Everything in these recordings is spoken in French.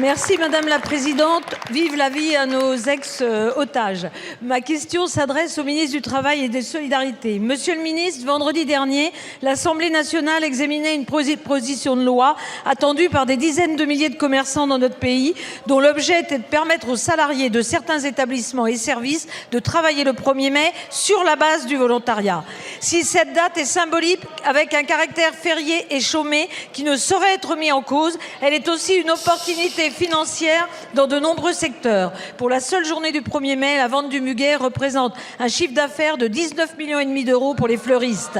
Merci Madame la Présidente. Vive la vie à nos ex-otages. Ma question s'adresse au ministre du Travail et des Solidarités. Monsieur le ministre, vendredi dernier, l'Assemblée nationale examinait une proposition de loi attendue par des dizaines de milliers de commerçants dans notre pays, dont l'objet était de permettre aux salariés de certains établissements et services de travailler le 1er mai sur la base du volontariat. Si cette date est symbolique, avec un caractère férié et chômé qui ne saurait être mis en cause, elle est aussi une opportunité financière dans de nombreux secteurs. Pour la seule journée du 1er mai, la vente du muguet représente un chiffre d'affaires de 19,5 millions d'euros pour les fleuristes.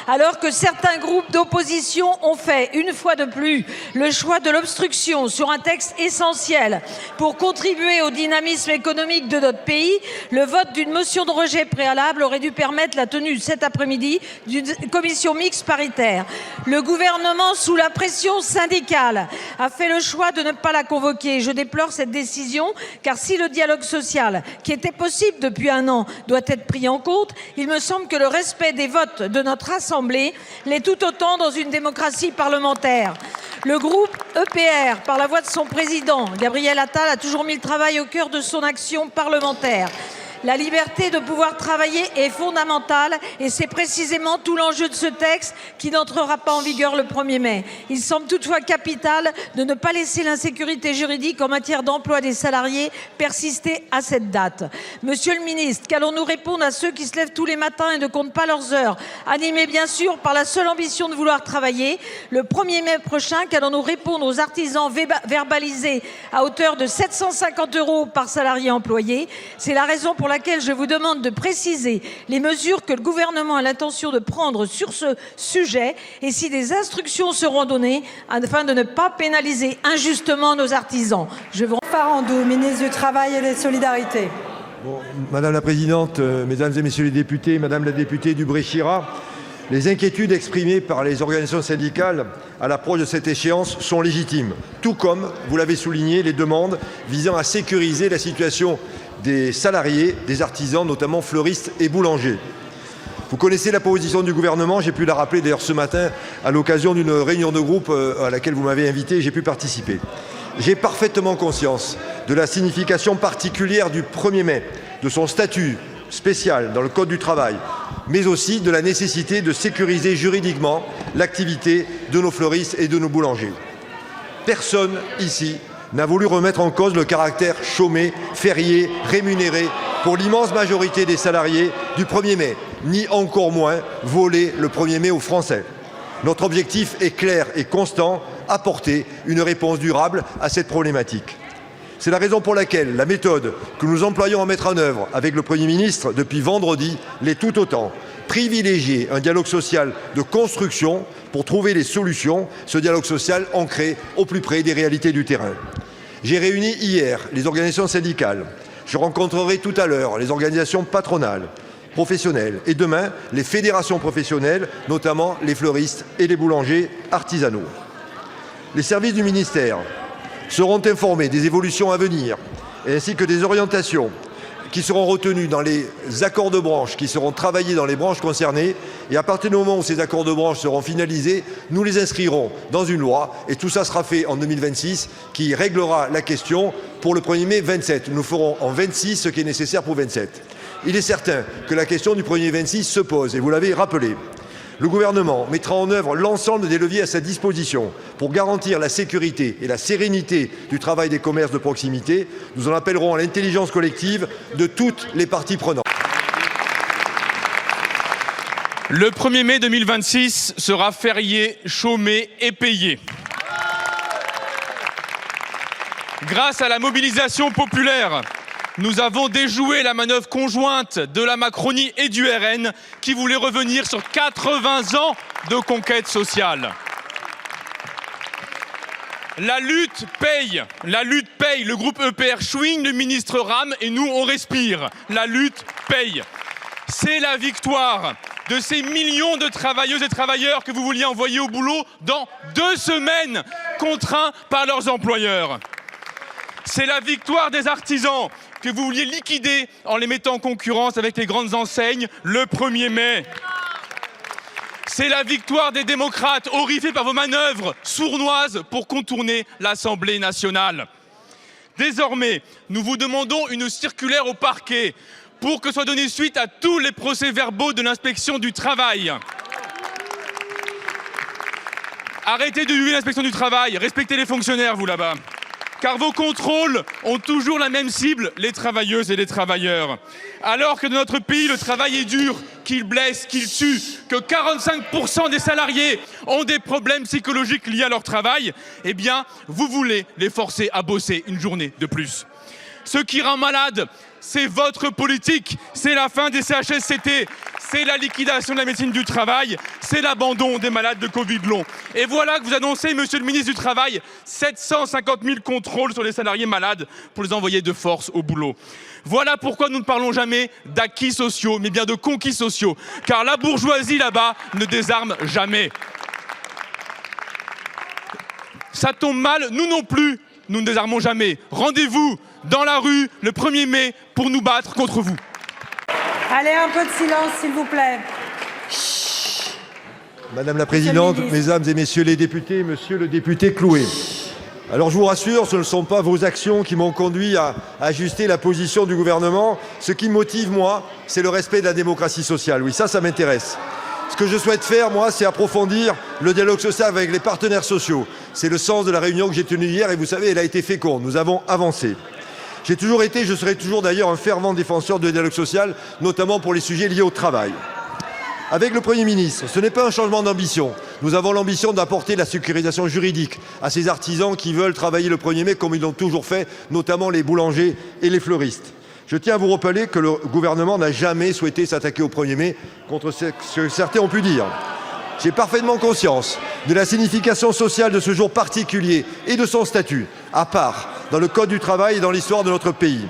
Alors que certains groupes d'opposition ont fait, une fois de plus, le choix de l'obstruction sur un texte essentiel pour contribuer au dynamisme économique de notre pays, le vote d'une motion de rejet préalable aurait dû permettre la tenue cet après-midi d'une commission mixte paritaire. Le gouvernement, sous la pression syndicale, a fait le choix de ne pas la convoquer. Je déplore cette décision, car si le dialogue social, qui était possible depuis un an, doit être pris en compte, il me semble que le respect des votes de notre Assemblée l'est tout autant dans une démocratie parlementaire. Le groupe EPR, par la voix de son président, Gabriel Attal, a toujours mis le travail au cœur de son action parlementaire. La liberté de pouvoir travailler est fondamentale et c'est précisément tout l'enjeu de ce texte qui n'entrera pas en vigueur le 1er mai. Il semble toutefois capital de ne pas laisser l'insécurité juridique en matière d'emploi des salariés persister à cette date. Monsieur le ministre, qu'allons-nous répondre à ceux qui se lèvent tous les matins et ne comptent pas leurs heures, animés bien sûr par la seule ambition de vouloir travailler? Le 1er mai prochain, qu'allons-nous répondre aux artisans verbalisés à hauteur de 750 € par salarié employé? C'est la raison pour laquelle je vous demande de préciser les mesures que le gouvernement a l'intention de prendre sur ce sujet et si des instructions seront données afin de ne pas pénaliser injustement nos artisans. Je vous... Farandou, ministre du Travail et des Solidarités. Bon, Madame la Présidente, Mesdames et Messieurs les députés, Madame la députée Dubré-Chirat, les inquiétudes exprimées par les organisations syndicales à l'approche de cette échéance sont légitimes, tout comme, vous l'avez souligné, les demandes visant à sécuriser la situation des salariés, des artisans, notamment fleuristes et boulangers. Vous connaissez la position du gouvernement, j'ai pu la rappeler d'ailleurs ce matin à l'occasion d'une réunion de groupe à laquelle vous m'avez invité et j'ai pu participer. J'ai parfaitement conscience de la signification particulière du 1er mai, de son statut spécial dans le Code du travail, mais aussi de la nécessité de sécuriser juridiquement l'activité de nos fleuristes et de nos boulangers. Personne ici n'a voulu remettre en cause le caractère chômé, férié, rémunéré pour l'immense majorité des salariés du 1er mai, ni encore moins voler le 1er mai aux Français. Notre objectif est clair et constant, apporter une réponse durable à cette problématique. C'est la raison pour laquelle la méthode que nous employons à mettre en œuvre avec le Premier ministre depuis vendredi l'est tout autant. Privilégier un dialogue social de construction pour trouver les solutions, ce dialogue social ancré au plus près des réalités du terrain. J'ai réuni hier les organisations syndicales. Je rencontrerai tout à l'heure les organisations patronales, professionnelles et demain les fédérations professionnelles, notamment les fleuristes et les boulangers artisanaux. Les services du ministère seront informés des évolutions à venir ainsi que des orientations qui seront retenues dans les accords de branche qui seront travaillés dans les branches concernées et à partir du moment où ces accords de branche seront finalisés, nous les inscrirons dans une loi et tout ça sera fait en 2026 qui réglera la question pour le 1er mai 27. Nous ferons en 26 ce qui est nécessaire pour 27. Il est certain que la question du 1er 26 se pose et vous l'avez rappelé. Le gouvernement mettra en œuvre l'ensemble des leviers à sa disposition pour garantir la sécurité et la sérénité du travail des commerces de proximité. Nous en appellerons à l'intelligence collective de toutes les parties prenantes. Le 1er mai 2026 sera férié, chômé et payé. Grâce à la mobilisation populaire, nous avons déjoué la manœuvre conjointe de la Macronie et du RN qui voulait revenir sur 80 ans de conquête sociale. La lutte paye, le groupe EPR chouigne, le ministre rame et nous on respire. La lutte paye. C'est la victoire de ces millions de travailleuses et travailleurs que vous vouliez envoyer au boulot dans 2 semaines, contraints par leurs employeurs. C'est la victoire des artisans que vous vouliez liquider en les mettant en concurrence avec les grandes enseignes le 1er mai. C'est la victoire des démocrates, horrifiés par vos manœuvres sournoises pour contourner l'Assemblée nationale. Désormais, nous vous demandons une circulaire au parquet pour que soit donnée suite à tous les procès-verbaux de l'inspection du travail. Arrêtez de huer l'inspection du travail, respectez les fonctionnaires, vous là-bas. Car vos contrôles ont toujours la même cible, les travailleuses et les travailleurs. Alors que dans notre pays, le travail est dur, qu'il blesse, qu'il tue, que 45% des salariés ont des problèmes psychologiques liés à leur travail, eh bien, vous voulez les forcer à bosser une journée de plus. Ce qui rend malade, c'est votre politique, c'est la fin des CHSCT, c'est la liquidation de la médecine du travail, c'est l'abandon des malades de Covid long. Et voilà que vous annoncez, monsieur le ministre du Travail, 750 000 contrôles sur les salariés malades pour les envoyer de force au boulot. Voilà pourquoi nous ne parlons jamais d'acquis sociaux, mais bien de conquis sociaux. Car la bourgeoisie là-bas ne désarme jamais. Ça tombe mal, nous non plus, nous ne désarmons jamais. Rendez-vous dans la rue le 1er mai pour nous battre contre vous. Allez, un peu de silence, s'il vous plaît. Madame la Présidente, Mesdames et Messieurs les députés, Monsieur le député Clouet. Alors je vous rassure, ce ne sont pas vos actions qui m'ont conduit à ajuster la position du gouvernement. Ce qui me motive, moi, c'est le respect de la démocratie sociale. Oui, ça m'intéresse. Ce que je souhaite faire, moi, c'est approfondir le dialogue social avec les partenaires sociaux. C'est le sens de la réunion que j'ai tenue hier et vous savez, elle a été féconde. Nous avons avancé. J'ai toujours été, je serai toujours d'ailleurs un fervent défenseur de dialogue social, notamment pour les sujets liés au travail. Avec le Premier ministre, ce n'est pas un changement d'ambition. Nous avons l'ambition d'apporter la sécurisation juridique à ces artisans qui veulent travailler le 1er mai comme ils l'ont toujours fait, notamment les boulangers et les fleuristes. Je tiens à vous rappeler que le gouvernement n'a jamais souhaité s'attaquer au 1er mai, contre ce que certains ont pu dire. J'ai parfaitement conscience de la signification sociale de ce jour particulier et de son statut, à part, dans le Code du travail et dans l'histoire de notre pays.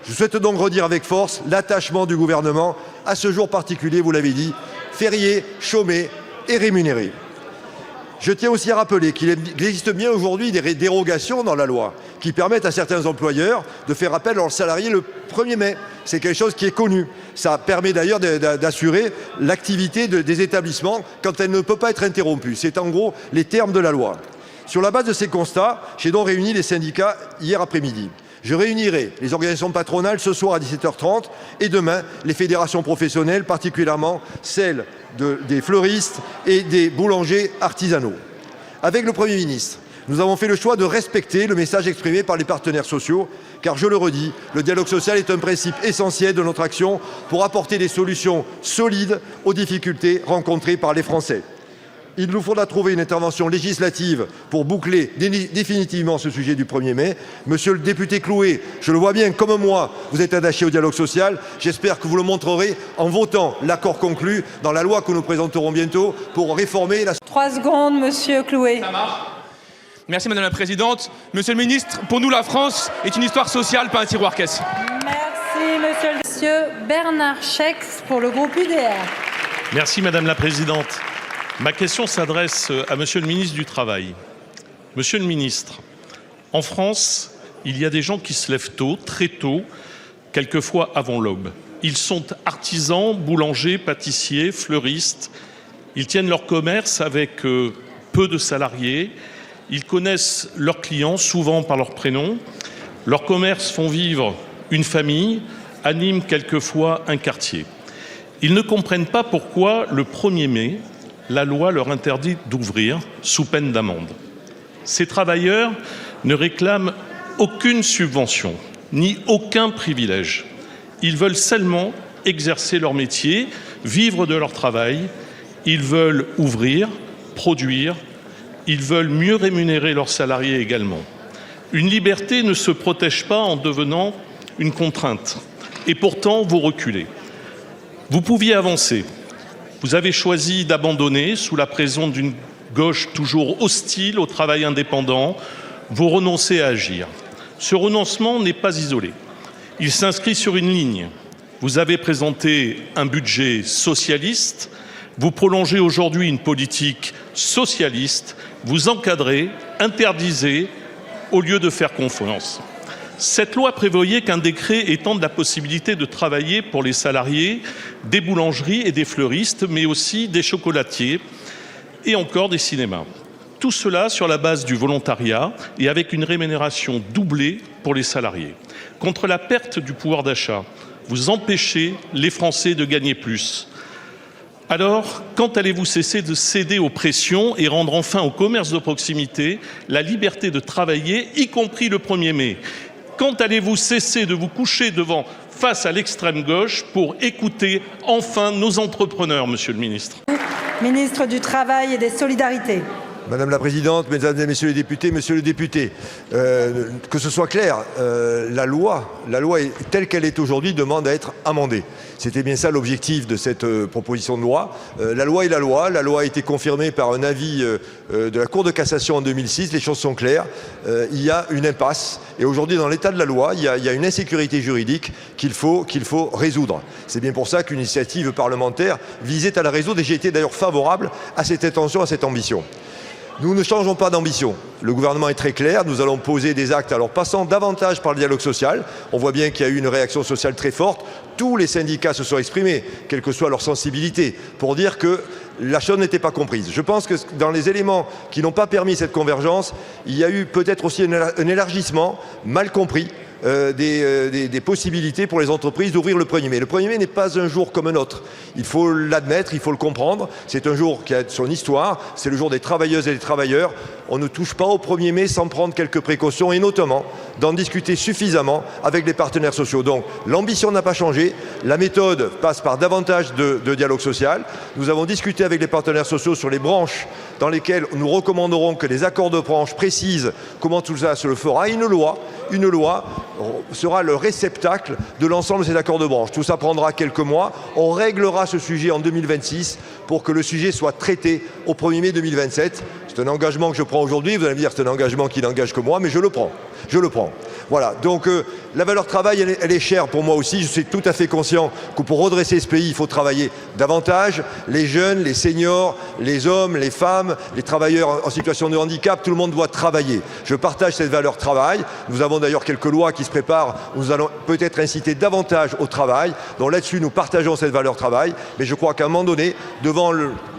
Je souhaite donc redire avec force l'attachement du gouvernement à ce jour particulier, vous l'avez dit, férié, chômé et rémunéré. Je tiens aussi à rappeler qu'il existe bien aujourd'hui des dérogations dans la loi qui permettent à certains employeurs de faire appel à leurs salariés le 1er mai. C'est quelque chose qui est connu. Ça permet d'ailleurs d'assurer l'activité des établissements quand elle ne peut pas être interrompue. C'est en gros les termes de la loi. Sur la base de ces constats, j'ai donc réuni les syndicats hier après-midi. Je réunirai les organisations patronales ce soir à 17h30 et demain les fédérations professionnelles, particulièrement celles des fleuristes et des boulangers artisanaux. Avec le Premier ministre, nous avons fait le choix de respecter le message exprimé par les partenaires sociaux, car je le redis, le dialogue social est un principe essentiel de notre action pour apporter des solutions solides aux difficultés rencontrées par les Français. Il nous faudra trouver une intervention législative pour boucler définitivement ce sujet du 1er mai. Monsieur le député Clouet, je le vois bien, comme moi, vous êtes attaché au dialogue social. J'espère que vous le montrerez en votant l'accord conclu dans la loi que nous présenterons bientôt pour réformer la... 3 secondes, monsieur Clouet. Ça marche. Merci Madame la Présidente. Monsieur le Ministre, pour nous la France est une histoire sociale, pas un tiroir caisse. Merci monsieur Bernard Chex pour le groupe UDR. Merci Madame la Présidente. Ma question s'adresse à Monsieur le ministre du Travail. Monsieur le ministre, en France, il y a des gens qui se lèvent tôt, très tôt, quelquefois avant l'aube. Ils sont artisans, boulangers, pâtissiers, fleuristes. Ils tiennent leur commerce avec peu de salariés. Ils connaissent leurs clients, souvent par leur prénom. Leurs commerces font vivre une famille, animent quelquefois un quartier. Ils ne comprennent pas pourquoi le 1er mai, la loi leur interdit d'ouvrir sous peine d'amende. Ces travailleurs ne réclament aucune subvention, ni aucun privilège. Ils veulent seulement exercer leur métier, vivre de leur travail. Ils veulent ouvrir, produire. Ils veulent mieux rémunérer leurs salariés également. Une liberté ne se protège pas en devenant une contrainte. Et pourtant, vous reculez. Vous pouviez avancer. Vous avez choisi d'abandonner sous la pression d'une gauche toujours hostile au travail indépendant. Vous renoncez à agir. Ce renoncement n'est pas isolé. Il s'inscrit sur une ligne. Vous avez présenté un budget socialiste. Vous prolongez aujourd'hui une politique socialiste. Vous encadrez, interdisez, au lieu de faire confiance. Cette loi prévoyait qu'un décret étende la possibilité de travailler pour les salariés des boulangeries et des fleuristes, mais aussi des chocolatiers et encore des cinémas. Tout cela sur la base du volontariat et avec une rémunération doublée pour les salariés. Contre la perte du pouvoir d'achat, vous empêchez les Français de gagner plus. Alors, quand allez-vous cesser de céder aux pressions et rendre enfin au commerce de proximité la liberté de travailler, y compris le 1er mai? Quand allez-vous cesser de vous coucher face à l'extrême gauche pour écouter enfin nos entrepreneurs, Monsieur le ministre? Ministre du Travail et des Solidarités. Madame la Présidente, Mesdames et Messieurs les députés, Monsieur le député, que ce soit clair, la loi telle qu'elle est aujourd'hui demande à être amendée. C'était bien ça l'objectif de cette proposition de loi. La loi est la loi a été confirmée par un avis de la Cour de cassation en 2006, les choses sont claires, il y a une impasse et aujourd'hui dans l'état de la loi, il y a une insécurité juridique qu'il faut résoudre. C'est bien pour ça qu'une initiative parlementaire visait à la résoudre et j'ai été d'ailleurs favorable à cette intention, à cette ambition. Nous ne changeons pas d'ambition. Le gouvernement est très clair, nous allons poser des actes, alors passant davantage par le dialogue social. On voit bien qu'il y a eu une réaction sociale très forte. Tous les syndicats se sont exprimés, quelle que soit leur sensibilité, pour dire que la chose n'était pas comprise. Je pense que dans les éléments qui n'ont pas permis cette convergence, il y a eu peut-être aussi un élargissement mal compris des possibilités pour les entreprises d'ouvrir le 1er mai. Le 1er mai n'est pas un jour comme un autre. Il faut l'admettre, il faut le comprendre. C'est un jour qui a son histoire. C'est le jour des travailleuses et des travailleurs. On ne touche pas au 1er mai sans prendre quelques précautions et notamment d'en discuter suffisamment avec les partenaires sociaux. Donc l'ambition n'a pas changé. La méthode passe par davantage de dialogue social. Nous avons discuté avec les partenaires sociaux sur les branches dans lesquelles nous recommanderons que les accords de branche précisent comment tout ça se le fera. Une loi sera le réceptacle de l'ensemble de ces accords de branche. Tout ça prendra quelques mois. On réglera ce sujet en 2026 pour que le sujet soit traité au 1er mai 2027. C'est un engagement que je prends aujourd'hui. Vous allez me dire que c'est un engagement qui n'engage que moi, mais je le prends. Voilà, donc la valeur travail, elle est chère pour moi aussi. Je suis tout à fait conscient que pour redresser ce pays, il faut travailler davantage. Les jeunes, les seniors, les hommes, les femmes, les travailleurs en situation de handicap, tout le monde doit travailler. Je partage cette valeur travail. Nous avons d'ailleurs quelques lois qui se préparent. Nous allons peut-être inciter davantage au travail. Donc là-dessus, nous partageons cette valeur travail. Mais je crois qu'à un moment donné, devant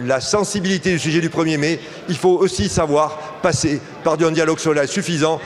la sensibilité du sujet du 1er mai, il faut aussi savoir passer par un dialogue social suffisant